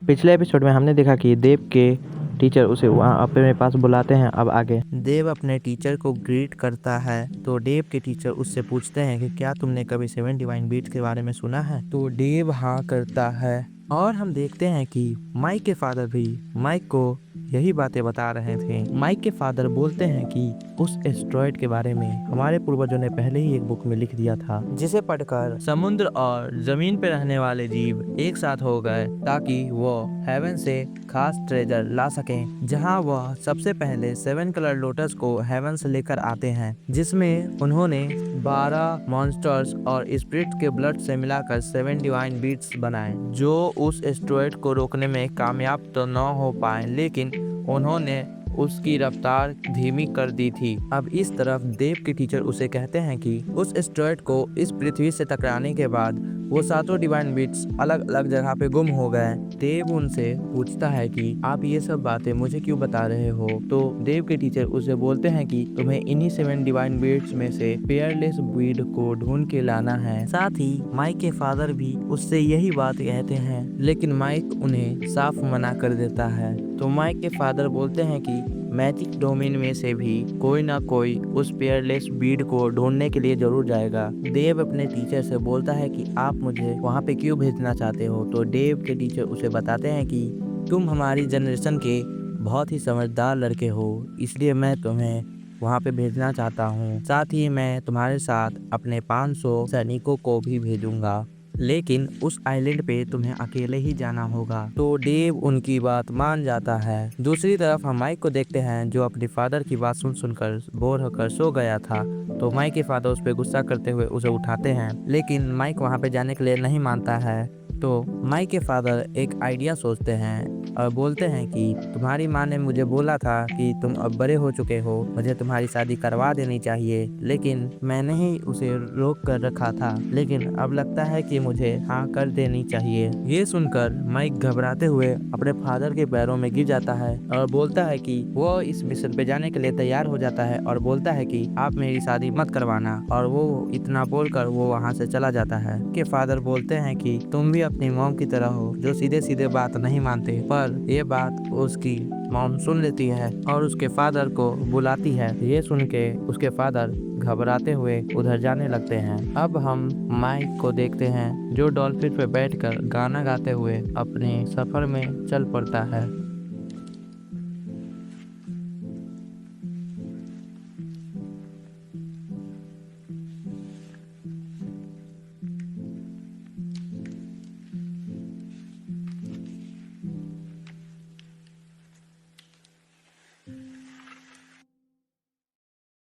पिछले एपिसोड में हमने देखा कि देव के टीचर उसे वहाँ अपने पास बुलाते हैं। अब आगे देव अपने टीचर को ग्रीट करता है तो देव के टीचर उससे पूछते हैं कि क्या तुमने कभी 7 डिवाइन बीट्स के बारे में सुना है। तो देव हाँ करता है और हम देखते हैं कि माइक के फादर भी माइक को यही बातें बता रहे थे। माइक के फादर बोलते हैं कि उस एस्ट्रॉयड के बारे में हमारे पूर्वजों ने पहले ही एक बुक में लिख दिया था, जिसे पढ़कर समुद्र और जमीन पे रहने वाले जीव एक साथ हो गए ताकि वो हेवन से खास ट्रेजर ला सकें, जहां वह सबसे पहले 7 कलर लोटस को हेवन से लेकर आते हैं, जिसमें उन्होंने 12 मॉन्स्टर्स और स्पिरिट के ब्लड से मिलाकर 7 डिवाइन बीट्स बनाए, जो उस एस्ट्रॉयड को रोकने में कामयाब तो न हो पाए, लेकिन उन्होंने उसकी रफ्तार धीमी कर दी थी। अब इस तरफ देव के टीचर उसे कहते हैं कि उस एस्ट्रॉयड को इस पृथ्वी से टकराने के बाद वो 7 डिवाइन बीट्स अलग अलग जगह पे गुम हो गए। देव उनसे पूछता है कि आप ये सब बातें मुझे क्यों बता रहे हो। तो देव के टीचर उसे बोलते हैं कि तुम्हें इन्हीं 7 डिवाइन बीट्स में से पेयरलेस ब्रीड को ढूंढ के लाना है। साथ ही माइक के फादर भी उससे यही बात कहते हैं, लेकिन माइक उन्हें साफ मना कर देता है। तो माइक के फादर बोलते हैं कि मैजिक डोमेन में से भी कोई ना कोई उस पेयरलेस ब्रीड को ढूंढने के लिए जरूर जाएगा। देव अपने टीचर से बोलता है कि आप मुझे वहाँ पे क्यों भेजना चाहते हो। तो देव के टीचर उसे बताते हैं कि तुम हमारी जनरेशन के बहुत ही समझदार लड़के हो, इसलिए मैं तुम्हें वहाँ पे भेजना चाहता हूँ। साथ ही मैं तुम्हारे साथ अपने 500 सैनिकों को भी भेजूंगा, लेकिन उस आइलैंड पे तुम्हें अकेले ही जाना होगा। तो डेव उनकी बात मान जाता है। दूसरी तरफ हम माइक को देखते हैं, जो अपने फादर की बात सुन सुनकर बोर होकर सो गया था। तो माइक के फादर उस पर गुस्सा करते हुए उसे उठाते हैं, लेकिन माइक वहाँ पे जाने के लिए नहीं मानता है। तो माइक के फादर एक आइडिया सोचते हैं और बोलते हैं कि तुम्हारी माँ ने मुझे बोला था कि तुम अब बड़े हो चुके हो, मुझे तुम्हारी शादी करवा देनी चाहिए, लेकिन मैंने ही उसे रोक कर रखा था, लेकिन अब लगता है कि मुझे हाँ कर देनी चाहिए। ये सुनकर माइक घबराते हुए अपने फादर के पैरों में गिर जाता है और बोलता है कि वो इस मिशन पे जाने के लिए तैयार हो जाता है और बोलता है कि आप मेरी शादी मत करवाना, और वो इतना बोलकर वो वहाँ से चला जाता है। के फादर बोलते हैं कि तुम भी अपनी मॉम की तरह हो, जो सीधे सीधे बात नहीं मानते, पर ये बात उसकी मॉम सुन लेती है और उसके फादर को बुलाती है। ये सुन के उसके फादर घबराते हुए उधर जाने लगते हैं। अब हम माइक को देखते हैं, जो डॉल्फिन पे बैठकर गाना गाते हुए अपने सफर में चल पड़ता है।